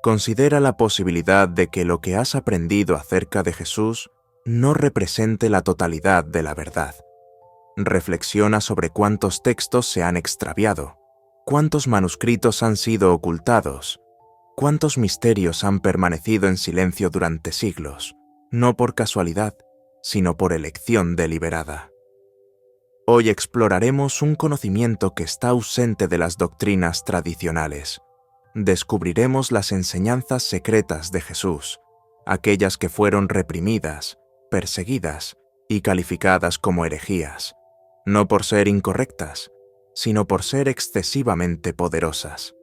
Considera la posibilidad de que lo que has aprendido acerca de Jesús no represente la totalidad de la verdad. Reflexiona sobre cuántos textos se han extraviado, cuántos manuscritos han sido ocultados, cuántos misterios han permanecido en silencio durante siglos, no por casualidad, sino por elección deliberada. Hoy exploraremos un conocimiento que está ausente de las doctrinas tradicionales. Descubriremos las enseñanzas secretas de Jesús, aquellas que fueron reprimidas, perseguidas y calificadas como herejías, no por ser incorrectas, sino por ser excesivamente poderosas.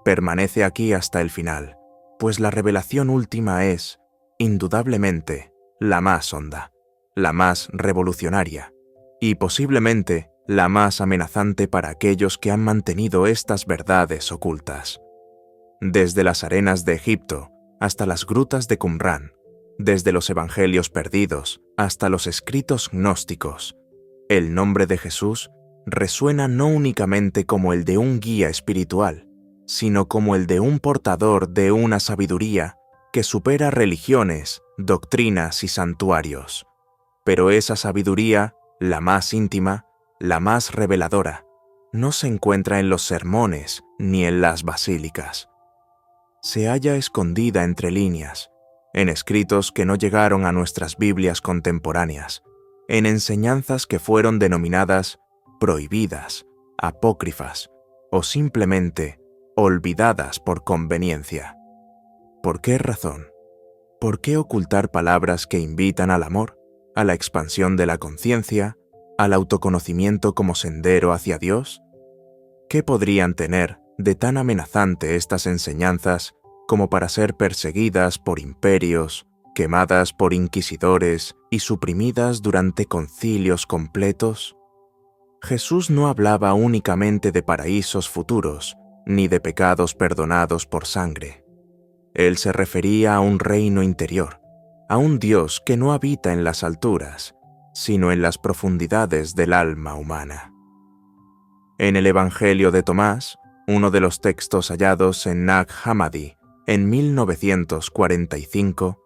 Permanece aquí hasta el final, pues la revelación última es, indudablemente, la más honda, la más revolucionaria, y posiblemente la más amenazante para aquellos que han mantenido estas verdades ocultas. Desde las arenas de Egipto hasta las grutas de Qumrán, desde los evangelios perdidos hasta los escritos gnósticos, el nombre de Jesús resuena no únicamente como el de un guía espiritual, sino como el de un portador de una sabiduría que supera religiones, doctrinas y santuarios. Pero esa sabiduría, la más íntima, la más reveladora, no se encuentra en los sermones ni en las basílicas. Se halla escondida entre líneas, en escritos que no llegaron a nuestras Biblias contemporáneas, en enseñanzas que fueron denominadas prohibidas, apócrifas o simplemente olvidadas por conveniencia. ¿Por qué razón? ¿Por qué ocultar palabras que invitan al amor, a la expansión de la conciencia, al autoconocimiento como sendero hacia Dios? ¿Qué podrían tener de tan amenazante estas enseñanzas como para ser perseguidas por imperios, quemadas por inquisidores y suprimidas durante concilios completos? Jesús no hablaba únicamente de paraísos futuros, ni de pecados perdonados por sangre. Él se refería a un reino interior, a un Dios que no habita en las alturas, sino en las profundidades del alma humana. En el Evangelio de Tomás, uno de los textos hallados en Nag Hammadi en 1945,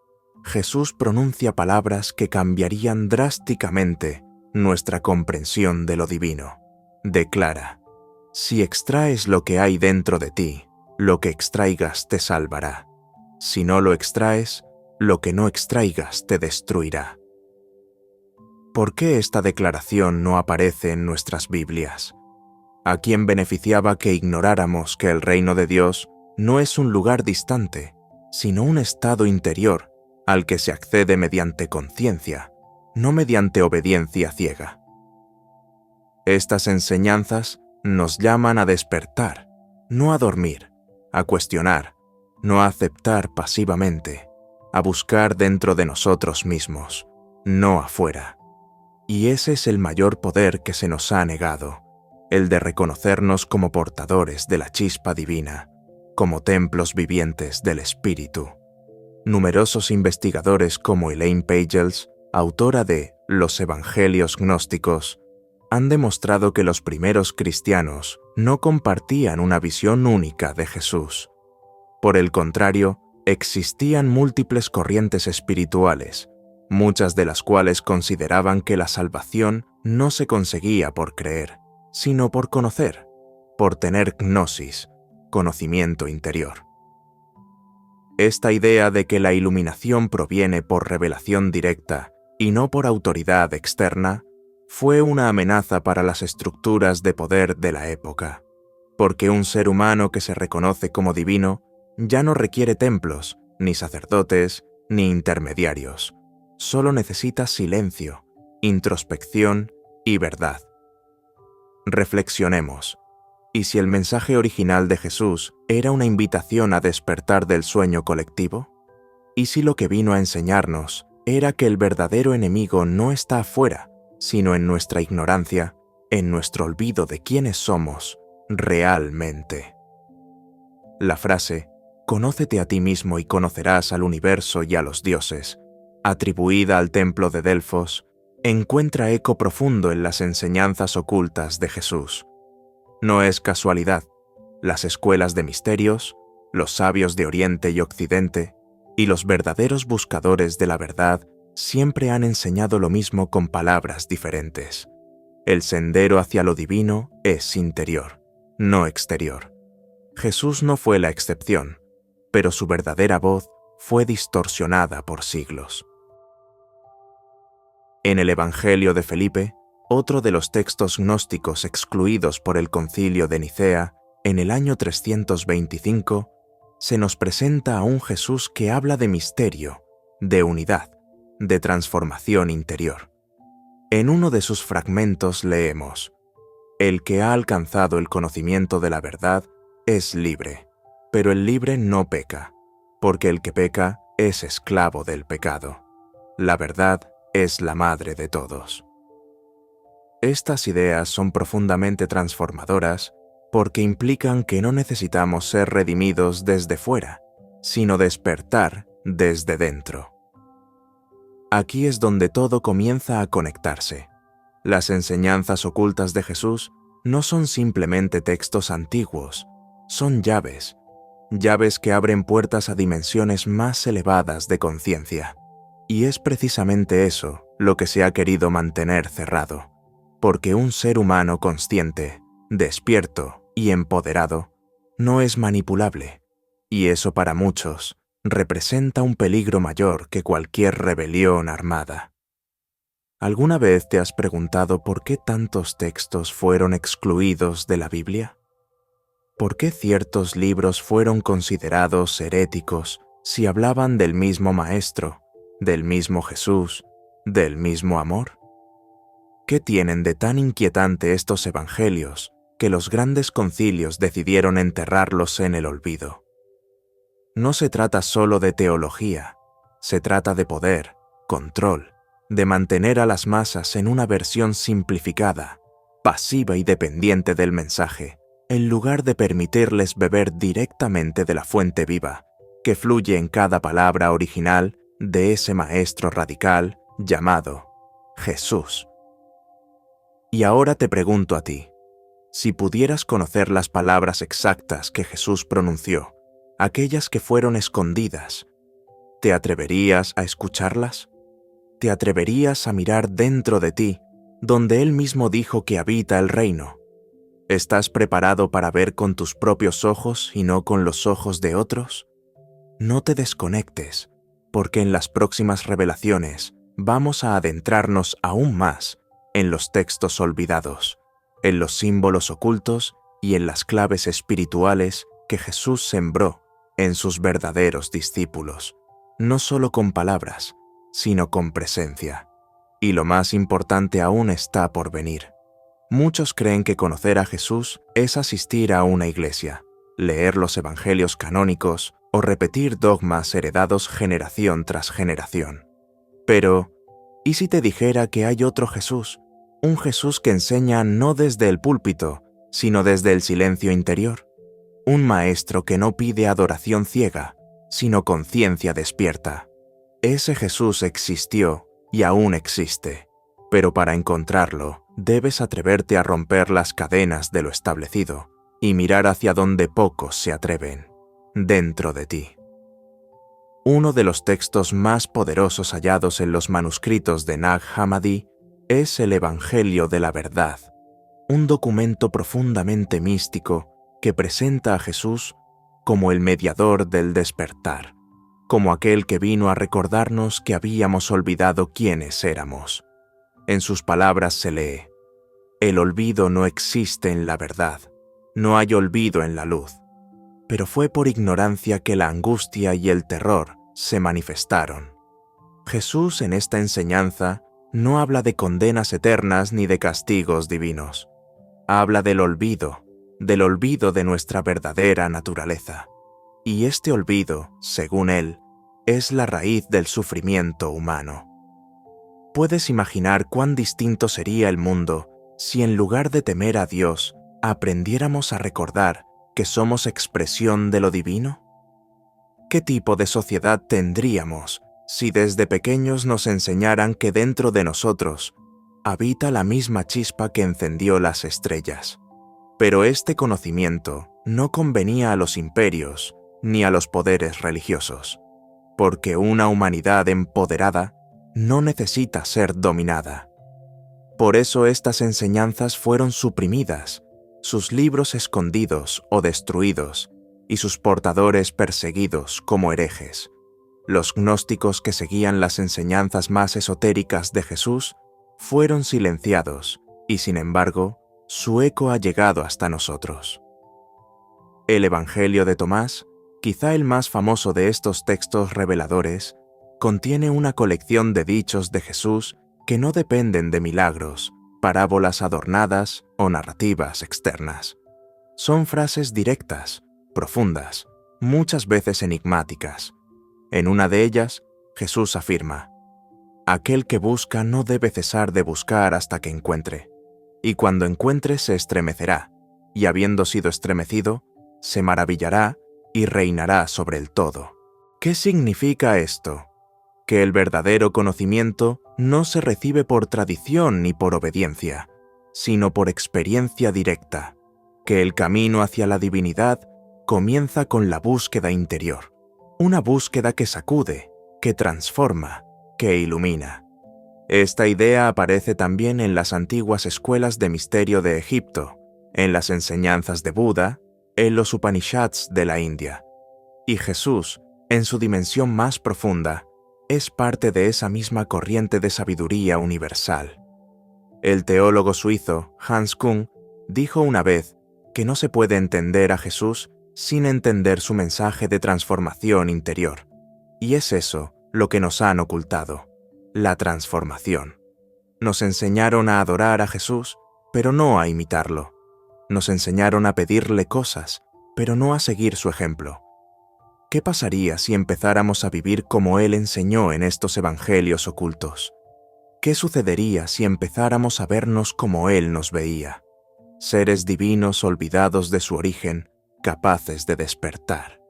Jesús pronuncia palabras que cambiarían drásticamente nuestra comprensión de lo divino. Declara: si extraes lo que hay dentro de ti, lo que extraigas te salvará. Si no lo extraes, lo que no extraigas te destruirá. ¿Por qué esta declaración no aparece en nuestras Biblias? ¿A quién beneficiaba que ignoráramos que el reino de Dios no es un lugar distante, sino un estado interior al que se accede mediante conciencia, no mediante obediencia ciega? Estas enseñanzas nos llaman a despertar, no a dormir, a cuestionar, no a aceptar pasivamente, a buscar dentro de nosotros mismos, no afuera. Y ese es el mayor poder que se nos ha negado, el de reconocernos como portadores de la chispa divina, como templos vivientes del Espíritu. Numerosos investigadores como Elaine Pagels, autora de Los Evangelios Gnósticos, han demostrado que los primeros cristianos no compartían una visión única de Jesús. Por el contrario, existían múltiples corrientes espirituales, muchas de las cuales consideraban que la salvación no se conseguía por creer, sino por conocer, por tener gnosis, conocimiento interior. Esta idea de que la iluminación proviene por revelación directa y no por autoridad externa fue una amenaza para las estructuras de poder de la época, porque un ser humano que se reconoce como divino ya no requiere templos, ni sacerdotes, ni intermediarios. Solo necesita silencio, introspección y verdad. Reflexionemos. ¿Y si el mensaje original de Jesús era una invitación a despertar del sueño colectivo? ¿Y si lo que vino a enseñarnos era que el verdadero enemigo no está afuera, sino en nuestra ignorancia, en nuestro olvido de quiénes somos realmente? La frase «Conócete a ti mismo y conocerás al universo y a los dioses», atribuida al templo de Delfos, encuentra eco profundo en las enseñanzas ocultas de Jesús. No es casualidad. Las escuelas de misterios, los sabios de Oriente y Occidente, y los verdaderos buscadores de la verdad siempre han enseñado lo mismo con palabras diferentes. El sendero hacia lo divino es interior, no exterior. Jesús no fue la excepción, pero su verdadera voz fue distorsionada por siglos. En el Evangelio de Felipe, otro de los textos gnósticos excluidos por el Concilio de Nicea, en el año 325, se nos presenta a un Jesús que habla de misterio, de unidad, de transformación interior. En uno de sus fragmentos leemos: «El que ha alcanzado el conocimiento de la verdad es libre, pero el libre no peca, porque el que peca es esclavo del pecado. La verdad es la madre de todos». Estas ideas son profundamente transformadoras porque implican que no necesitamos ser redimidos desde fuera, sino despertar desde dentro. Aquí es donde todo comienza a conectarse. Las enseñanzas ocultas de Jesús no son simplemente textos antiguos, son llaves que abren puertas a dimensiones más elevadas de conciencia. Y es precisamente eso lo que se ha querido mantener cerrado, porque un ser humano consciente, despierto y empoderado no es manipulable, y eso para muchos representa un peligro mayor que cualquier rebelión armada. ¿Alguna vez te has preguntado por qué tantos textos fueron excluidos de la Biblia? ¿Por qué ciertos libros fueron considerados heréticos si hablaban del mismo Maestro, del mismo Jesús, del mismo amor? ¿Qué tienen de tan inquietante estos evangelios que los grandes concilios decidieron enterrarlos en el olvido? No se trata solo de teología, se trata de poder, control, de mantener a las masas en una versión simplificada, pasiva y dependiente del mensaje, en lugar de permitirles beber directamente de la fuente viva, que fluye en cada palabra original de ese maestro radical llamado Jesús. Y ahora te pregunto a ti, si pudieras conocer las palabras exactas que Jesús pronunció, aquellas que fueron escondidas, ¿te atreverías a escucharlas? ¿Te atreverías a mirar dentro de ti, donde Él mismo dijo que habita el reino? ¿Estás preparado para ver con tus propios ojos y no con los ojos de otros? No te desconectes, porque en las próximas revelaciones vamos a adentrarnos aún más en los textos olvidados, en los símbolos ocultos y en las claves espirituales que Jesús sembró en sus verdaderos discípulos, no solo con palabras, sino con presencia. Y lo más importante aún está por venir. Muchos creen que conocer a Jesús es asistir a una iglesia, leer los evangelios canónicos o repetir dogmas heredados generación tras generación. Pero, ¿y si te dijera que hay otro Jesús? Un Jesús que enseña no desde el púlpito, sino desde el silencio interior. Un maestro que no pide adoración ciega, sino conciencia despierta. Ese Jesús existió y aún existe, pero para encontrarlo, debes atreverte a romper las cadenas de lo establecido y mirar hacia donde pocos se atreven, dentro de ti. Uno de los textos más poderosos hallados en los manuscritos de Nag Hammadi es el Evangelio de la Verdad, un documento profundamente místico que presenta a Jesús como el mediador del despertar, como aquel que vino a recordarnos que habíamos olvidado quiénes éramos. En sus palabras se lee: «El olvido no existe en la verdad, no hay olvido en la luz, pero fue por ignorancia que la angustia y el terror se manifestaron». Jesús en esta enseñanza no habla de condenas eternas ni de castigos divinos. Habla del olvido de nuestra verdadera naturaleza. Y este olvido, según él, es la raíz del sufrimiento humano. ¿Puedes imaginar cuán distinto sería el mundo si en lugar de temer a Dios, aprendiéramos a recordar que somos expresión de lo divino? ¿Qué tipo de sociedad tendríamos si desde pequeños nos enseñaran que dentro de nosotros habita la misma chispa que encendió las estrellas? Pero este conocimiento no convenía a los imperios ni a los poderes religiosos, porque una humanidad empoderada no necesita ser dominada. Por eso estas enseñanzas fueron suprimidas, sus libros escondidos o destruidos, y sus portadores perseguidos como herejes. Los gnósticos que seguían las enseñanzas más esotéricas de Jesús fueron silenciados, y sin embargo, su eco ha llegado hasta nosotros. El Evangelio de Tomás, quizá el más famoso de estos textos reveladores, contiene una colección de dichos de Jesús que no dependen de milagros, parábolas adornadas o narrativas externas. Son frases directas, profundas, muchas veces enigmáticas. En una de ellas, Jesús afirma: «Aquel que busca no debe cesar de buscar hasta que encuentre, y cuando encuentre se estremecerá, y habiendo sido estremecido, se maravillará y reinará sobre el todo». ¿Qué significa esto? Que el verdadero conocimiento no se recibe por tradición ni por obediencia, sino por experiencia directa, que el camino hacia la divinidad comienza con la búsqueda interior, una búsqueda que sacude, que transforma, que ilumina. Esta idea aparece también en las antiguas escuelas de misterio de Egipto, en las enseñanzas de Buda, en los Upanishads de la India. Y Jesús, en su dimensión más profunda, es parte de esa misma corriente de sabiduría universal. El teólogo suizo Hans Küng dijo una vez que no se puede entender a Jesús sin entender su mensaje de transformación interior. Y es eso lo que nos han ocultado, la transformación. Nos enseñaron a adorar a Jesús, pero no a imitarlo. Nos enseñaron a pedirle cosas, pero no a seguir su ejemplo. ¿Qué pasaría si empezáramos a vivir como Él enseñó en estos evangelios ocultos? ¿Qué sucedería si empezáramos a vernos como Él nos veía? Seres divinos olvidados de su origen, capaces de despertar.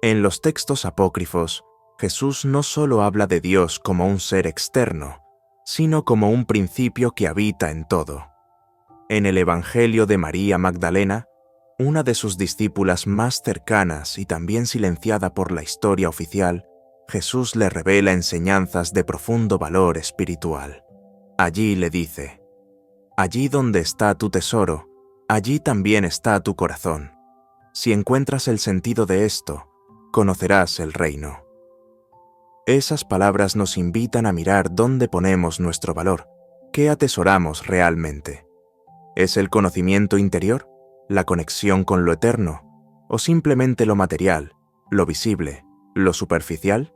En los textos apócrifos, Jesús no solo habla de Dios como un ser externo, sino como un principio que habita en todo. En el Evangelio de María Magdalena, una de sus discípulas más cercanas y también silenciada por la historia oficial, Jesús le revela enseñanzas de profundo valor espiritual. Allí le dice: «Allí donde está tu tesoro, allí también está tu corazón. Si encuentras el sentido de esto, conocerás el reino». Esas palabras nos invitan a mirar dónde ponemos nuestro valor, qué atesoramos realmente. ¿Es el conocimiento interior, la conexión con lo eterno, o simplemente lo material, lo visible, lo superficial?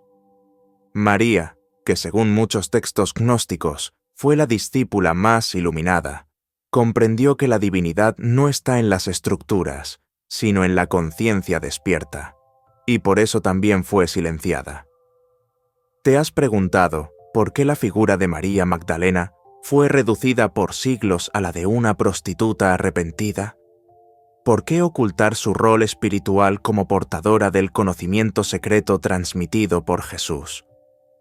María, que según muchos textos gnósticos fue la discípula más iluminada, comprendió que la divinidad no está en las estructuras, sino en la conciencia despierta, y por eso también fue silenciada. ¿Te has preguntado por qué la figura de María Magdalena fue reducida por siglos a la de una prostituta arrepentida? ¿Por qué ocultar su rol espiritual como portadora del conocimiento secreto transmitido por Jesús?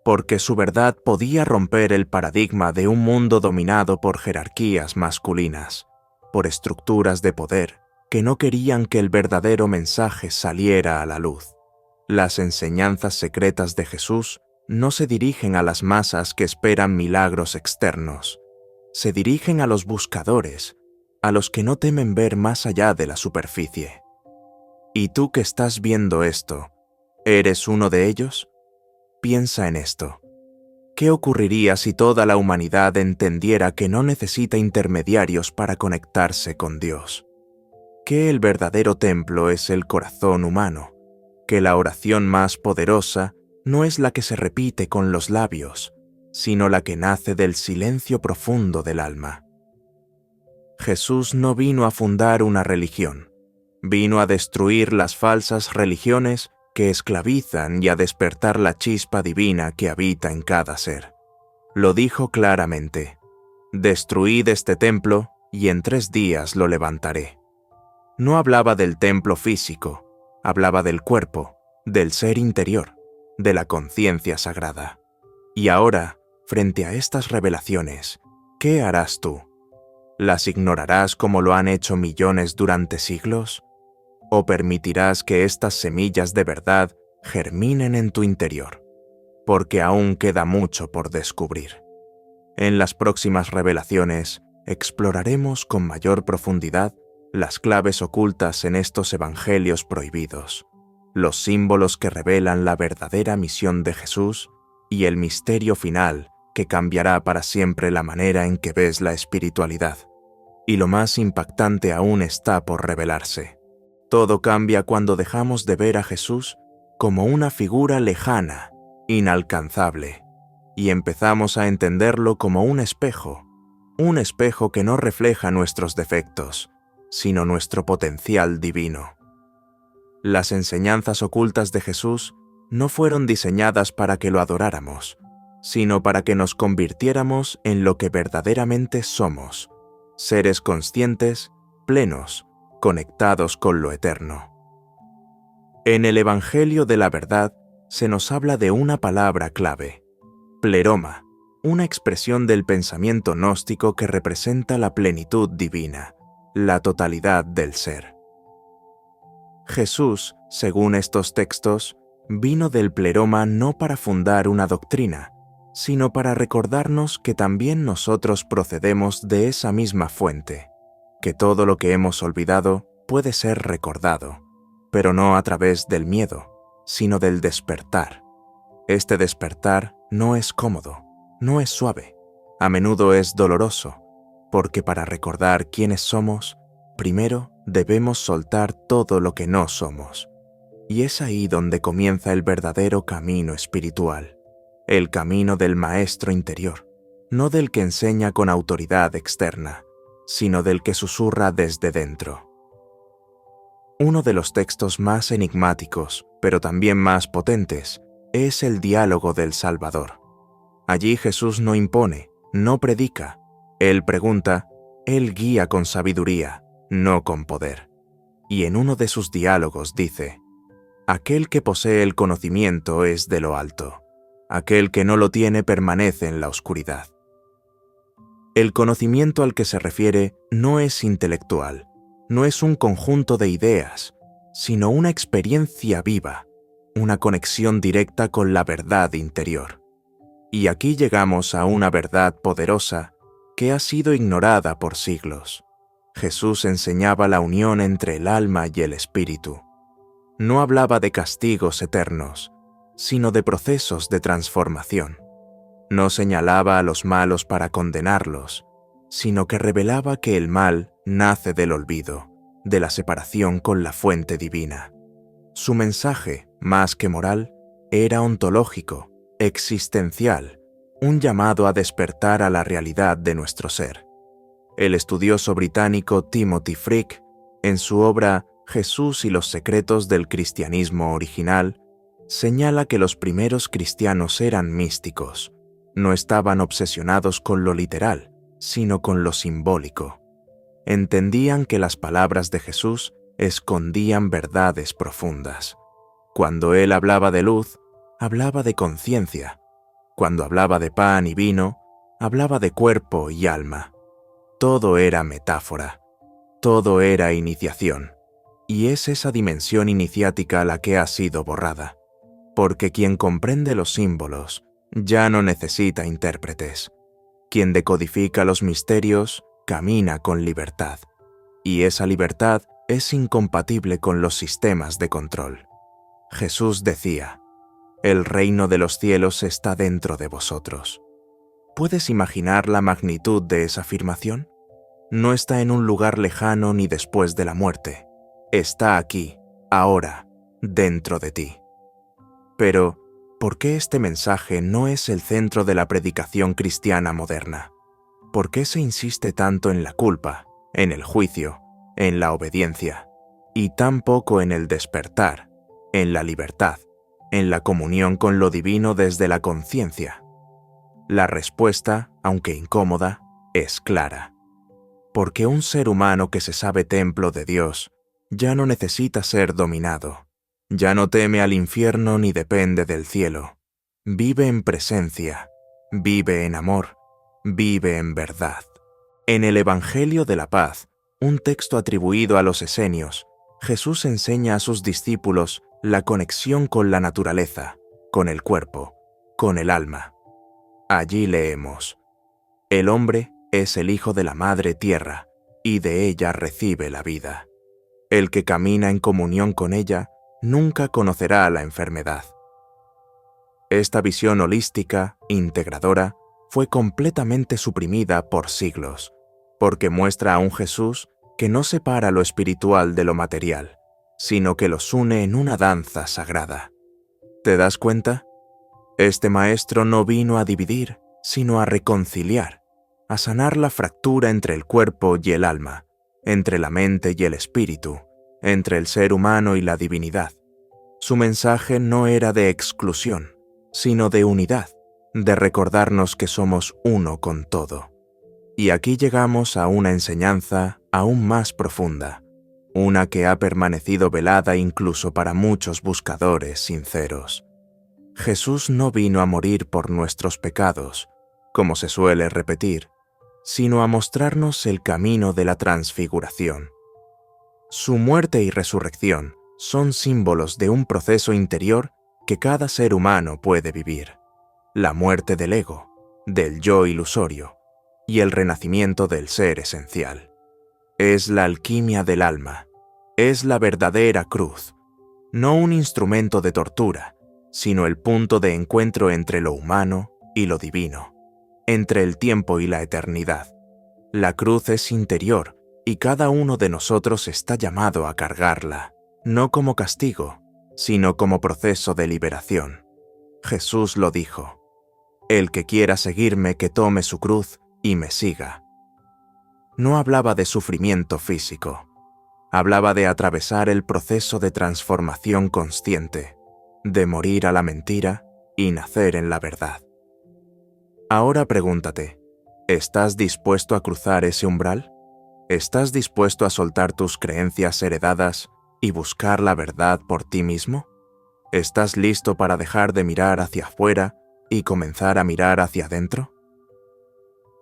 Porque su verdad podía romper el paradigma de un mundo dominado por jerarquías masculinas, por estructuras de poder que no querían que el verdadero mensaje saliera a la luz. Las enseñanzas secretas de Jesús no se dirigen a las masas que esperan milagros externos. Se dirigen a los buscadores, a los que no temen ver más allá de la superficie. ¿Y tú que estás viendo esto, eres uno de ellos? Piensa en esto. ¿Qué ocurriría si toda la humanidad entendiera que no necesita intermediarios para conectarse con Dios? Que el verdadero templo es el corazón humano, que la oración más poderosa no es la que se repite con los labios, sino la que nace del silencio profundo del alma. Jesús no vino a fundar una religión, vino a destruir las falsas religiones que esclavizan y a despertar la chispa divina que habita en cada ser. Lo dijo claramente: «Destruid este templo y en 3 días lo levantaré». No hablaba del templo físico, hablaba del cuerpo, del ser interior, de la conciencia sagrada. Y ahora, frente a estas revelaciones, ¿qué harás tú? ¿Las ignorarás como lo han hecho millones durante siglos? ¿O permitirás que estas semillas de verdad germinen en tu interior? Porque aún queda mucho por descubrir. En las próximas revelaciones exploraremos con mayor profundidad las claves ocultas en estos evangelios prohibidos, los símbolos que revelan la verdadera misión de Jesús y el misterio final que cambiará para siempre la manera en que ves la espiritualidad. Y lo más impactante aún está por revelarse. Todo cambia cuando dejamos de ver a Jesús como una figura lejana, inalcanzable, y empezamos a entenderlo como un espejo que no refleja nuestros defectos, sino nuestro potencial divino. Las enseñanzas ocultas de Jesús no fueron diseñadas para que lo adoráramos, sino para que nos convirtiéramos en lo que verdaderamente somos, seres conscientes, plenos, conectados con lo eterno. En el Evangelio de la Verdad se nos habla de una palabra clave, pleroma, una expresión del pensamiento gnóstico que representa la plenitud divina, la totalidad del ser. Jesús, según estos textos, vino del pleroma no para fundar una doctrina, sino para recordarnos que también nosotros procedemos de esa misma fuente, que todo lo que hemos olvidado puede ser recordado, pero no a través del miedo, sino del despertar. Este despertar no es cómodo, no es suave, a menudo es doloroso, porque para recordar quiénes somos, primero debemos soltar todo lo que no somos. Y es ahí donde comienza el verdadero camino espiritual, el camino del maestro interior, no del que enseña con autoridad externa, sino del que susurra desde dentro. Uno de los textos más enigmáticos, pero también más potentes, es el diálogo del Salvador. Allí Jesús no impone, no predica, Él pregunta, Él guía con sabiduría, no con poder. Y en uno de sus diálogos dice, aquel que posee el conocimiento es de lo alto, aquel que no lo tiene permanece en la oscuridad. El conocimiento al que se refiere no es intelectual, no es un conjunto de ideas, sino una experiencia viva, una conexión directa con la verdad interior. Y aquí llegamos a una verdad poderosa que ha sido ignorada por siglos. Jesús enseñaba la unión entre el alma y el espíritu. No hablaba de castigos eternos, sino de procesos de transformación. No señalaba a los malos para condenarlos, sino que revelaba que el mal nace del olvido, de la separación con la fuente divina. Su mensaje, más que moral, era ontológico, existencial, un llamado a despertar a la realidad de nuestro ser. El estudioso británico Timothy Freke, en su obra Jesús y los secretos del cristianismo original, señala que los primeros cristianos eran místicos, no estaban obsesionados con lo literal, sino con lo simbólico. Entendían que las palabras de Jesús escondían verdades profundas. Cuando él hablaba de luz, hablaba de conciencia. Cuando hablaba de pan y vino, hablaba de cuerpo y alma. Todo era metáfora, todo era iniciación. Y es esa dimensión iniciática la que ha sido borrada, porque quien comprende los símbolos ya no necesita intérpretes. Quien decodifica los misterios camina con libertad, y esa libertad es incompatible con los sistemas de control. Jesús decía, «El reino de los cielos está dentro de vosotros». ¿Puedes imaginar la magnitud de esa afirmación? No está en un lugar lejano ni después de la muerte. Está aquí, ahora, dentro de ti. Pero, ¿por qué este mensaje no es el centro de la predicación cristiana moderna? ¿Por qué se insiste tanto en la culpa, en el juicio, en la obediencia, y tan poco en el despertar, en la libertad, en la comunión con lo divino desde la conciencia? La respuesta, aunque incómoda, es clara. Porque un ser humano que se sabe templo de Dios ya no necesita ser dominado, ya no teme al infierno ni depende del cielo. Vive en presencia, vive en amor, vive en verdad. En el Evangelio de la Paz, un texto atribuido a los esenios, Jesús enseña a sus discípulos la conexión con la naturaleza, con el cuerpo, con el alma. Allí leemos: el hombre es el hijo de la madre tierra, y de ella recibe la vida. El que camina en comunión con ella nunca conocerá la enfermedad. Esta visión holística, integradora, fue completamente suprimida por siglos, porque muestra a un Jesús que no separa lo espiritual de lo material, sino que los une en una danza sagrada. ¿Te das cuenta? Este maestro no vino a dividir, sino a reconciliar, a sanar la fractura entre el cuerpo y el alma, entre la mente y el espíritu, entre el ser humano y la divinidad. Su mensaje no era de exclusión, sino de unidad, de recordarnos que somos uno con todo. Y aquí llegamos a una enseñanza aún más profunda, una que ha permanecido velada incluso para muchos buscadores sinceros. Jesús no vino a morir por nuestros pecados, como se suele repetir, sino a mostrarnos el camino de la transfiguración. Su muerte y resurrección son símbolos de un proceso interior que cada ser humano puede vivir: la muerte del ego, del yo ilusorio, y el renacimiento del ser esencial. Es la alquimia del alma, es la verdadera cruz, no un instrumento de tortura, sino el punto de encuentro entre lo humano y lo divino, entre el tiempo y la eternidad. La cruz es interior y cada uno de nosotros está llamado a cargarla, no como castigo, sino como proceso de liberación. Jesús lo dijo: el que quiera seguirme, que tome su cruz y me siga. No hablaba de sufrimiento físico, hablaba de atravesar el proceso de transformación consciente, de morir a la mentira y nacer en la verdad. Ahora pregúntate, ¿estás dispuesto a cruzar ese umbral? ¿Estás dispuesto a soltar tus creencias heredadas y buscar la verdad por ti mismo? ¿Estás listo para dejar de mirar hacia afuera y comenzar a mirar hacia adentro?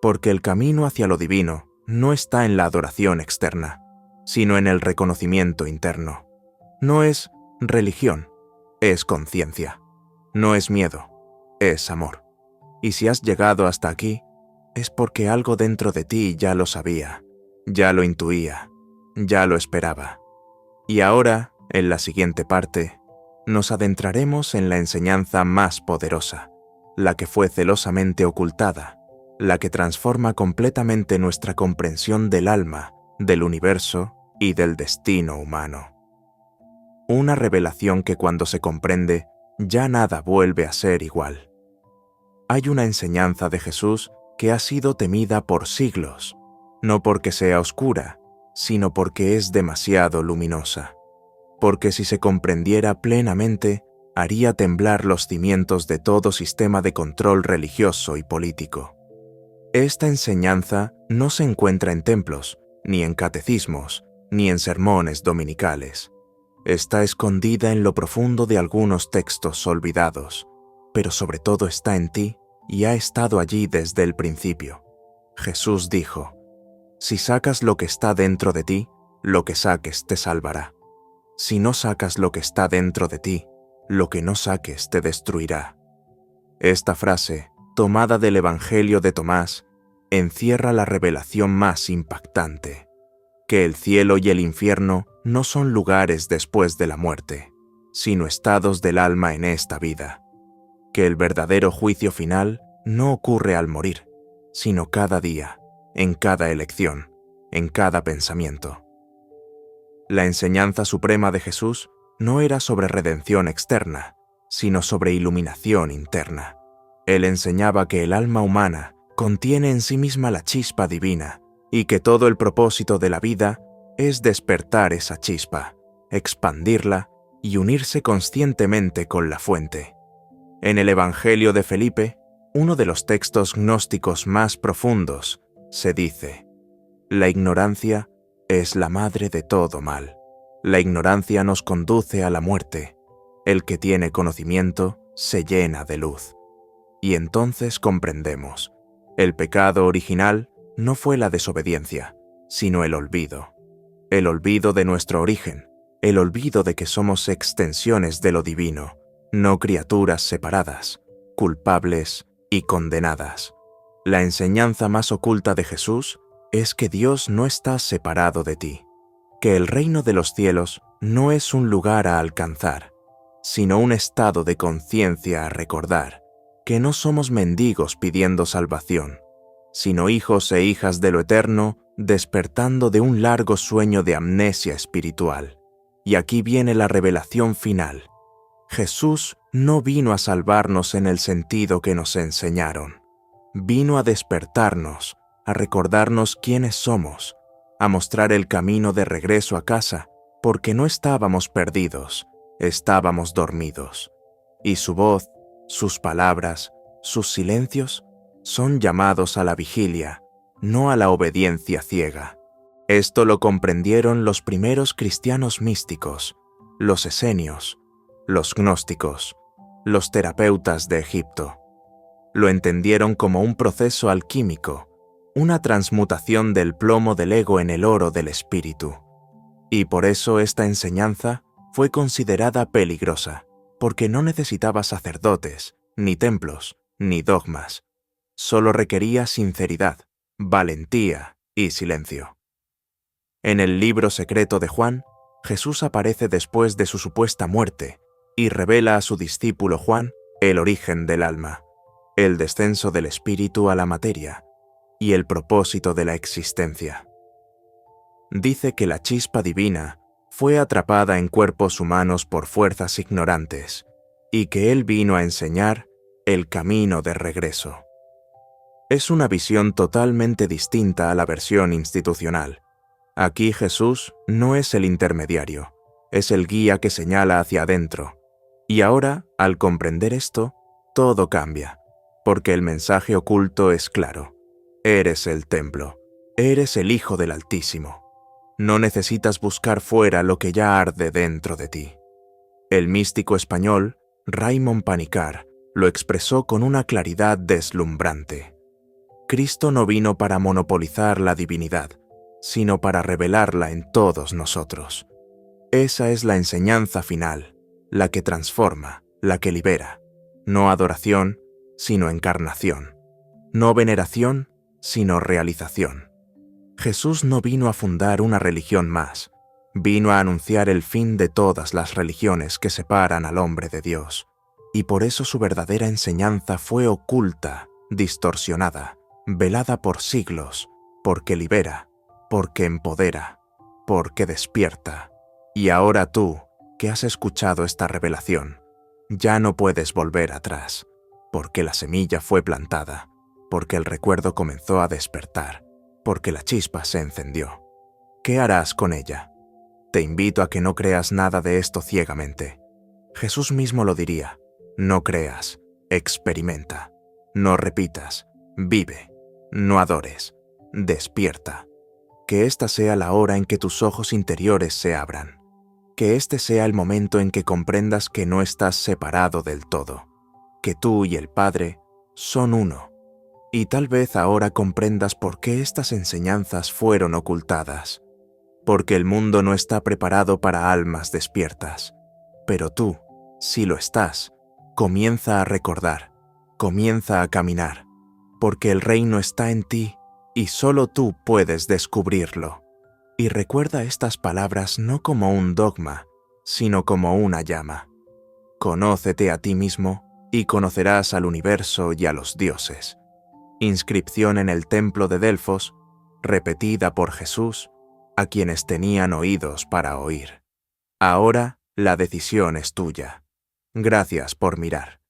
Porque el camino hacia lo divino no está en la adoración externa, sino en el reconocimiento interno. No es religión, es conciencia. No es miedo, es amor. Y si has llegado hasta aquí, es porque algo dentro de ti ya lo sabía, ya lo intuía, ya lo esperaba. Y ahora, en la siguiente parte, nos adentraremos en la enseñanza más poderosa, la que fue celosamente ocultada, la que transforma completamente nuestra comprensión del alma, del universo y del destino humano. Una revelación que cuando se comprende, ya nada vuelve a ser igual. Hay una enseñanza de Jesús que ha sido temida por siglos, no porque sea oscura, sino porque es demasiado luminosa. Porque si se comprendiera plenamente, haría temblar los cimientos de todo sistema de control religioso y político. Esta enseñanza no se encuentra en templos, ni en catecismos, ni en sermones dominicales. Está escondida en lo profundo de algunos textos olvidados, pero sobre todo está en ti y ha estado allí desde el principio. Jesús dijo: si sacas lo que está dentro de ti, lo que saques te salvará. Si no sacas lo que está dentro de ti, lo que no saques te destruirá. Esta frase, tomada del Evangelio de Tomás, encierra la revelación más impactante: que el cielo y el infierno no son lugares después de la muerte, sino estados del alma en esta vida. Que el verdadero juicio final no ocurre al morir, sino cada día, en cada elección, en cada pensamiento. La enseñanza suprema de Jesús no era sobre redención externa, sino sobre iluminación interna. Él enseñaba que el alma humana contiene en sí misma la chispa divina y que todo el propósito de la vida es despertar esa chispa, expandirla y unirse conscientemente con la fuente. En el Evangelio de Felipe, uno de los textos gnósticos más profundos, se dice: la ignorancia es la madre de todo mal. La ignorancia nos conduce a la muerte. El que tiene conocimiento se llena de luz. Y entonces comprendemos: el pecado original no fue la desobediencia, sino el olvido de nuestro origen, el olvido de que somos extensiones de lo divino, no criaturas separadas, culpables y condenadas. La enseñanza más oculta de Jesús es que Dios no está separado de ti, que el reino de los cielos no es un lugar a alcanzar, sino un estado de conciencia a recordar, que no somos mendigos pidiendo salvación, sino hijos e hijas de lo eterno despertando de un largo sueño de amnesia espiritual. Y aquí viene la revelación final. Jesús no vino a salvarnos en el sentido que nos enseñaron. Vino a despertarnos, a recordarnos quiénes somos, a mostrar el camino de regreso a casa, porque no estábamos perdidos, estábamos dormidos. Y su voz, sus palabras, sus silencios, son llamados a la vigilia, no a la obediencia ciega. Esto lo comprendieron los primeros cristianos místicos, los esenios, los gnósticos, los terapeutas de Egipto. Lo entendieron como un proceso alquímico, una transmutación del plomo del ego en el oro del espíritu. Y por eso esta enseñanza fue considerada peligrosa, porque no necesitaba sacerdotes, ni templos, ni dogmas. Solo requería sinceridad, valentía y silencio. En el libro secreto de Juan, Jesús aparece después de su supuesta muerte y revela a su discípulo Juan el origen del alma, el descenso del espíritu a la materia y el propósito de la existencia. Dice que la chispa divina fue atrapada en cuerpos humanos por fuerzas ignorantes y que Él vino a enseñar el camino de regreso. Es una visión totalmente distinta a la versión institucional. Aquí Jesús no es el intermediario, es el guía que señala hacia adentro. Y ahora, al comprender esto, todo cambia, porque el mensaje oculto es claro. Eres el templo, eres el Hijo del Altísimo. No necesitas buscar fuera lo que ya arde dentro de ti. El místico español, Raymond Panikkar, lo expresó con una claridad deslumbrante. Cristo no vino para monopolizar la divinidad, sino para revelarla en todos nosotros. Esa es la enseñanza final, la que transforma, la que libera. No adoración, sino encarnación. No veneración, sino realización. Jesús no vino a fundar una religión más, vino a anunciar el fin de todas las religiones que separan al hombre de Dios, y por eso su verdadera enseñanza fue oculta, distorsionada, velada por siglos, porque libera, porque empodera, porque despierta. Y ahora tú, que has escuchado esta revelación, ya no puedes volver atrás, porque la semilla fue plantada, porque el recuerdo comenzó a despertar, porque la chispa se encendió. ¿Qué harás con ella? Te invito a que no creas nada de esto ciegamente. Jesús mismo lo diría: no creas, experimenta, no repitas, vive, no adores, despierta. Que esta sea la hora en que tus ojos interiores se abran. Que este sea el momento en que comprendas que no estás separado del todo, que tú y el Padre son uno. Y tal vez ahora comprendas por qué estas enseñanzas fueron ocultadas. Porque el mundo no está preparado para almas despiertas. Pero tú, si lo estás, comienza a recordar, comienza a caminar, porque el reino está en ti y solo tú puedes descubrirlo. Y recuerda estas palabras no como un dogma, sino como una llama. Conócete a ti mismo y conocerás al universo y a los dioses. Inscripción en el templo de Delfos, repetida por Jesús a quienes tenían oídos para oír. Ahora la decisión es tuya. Gracias por mirar.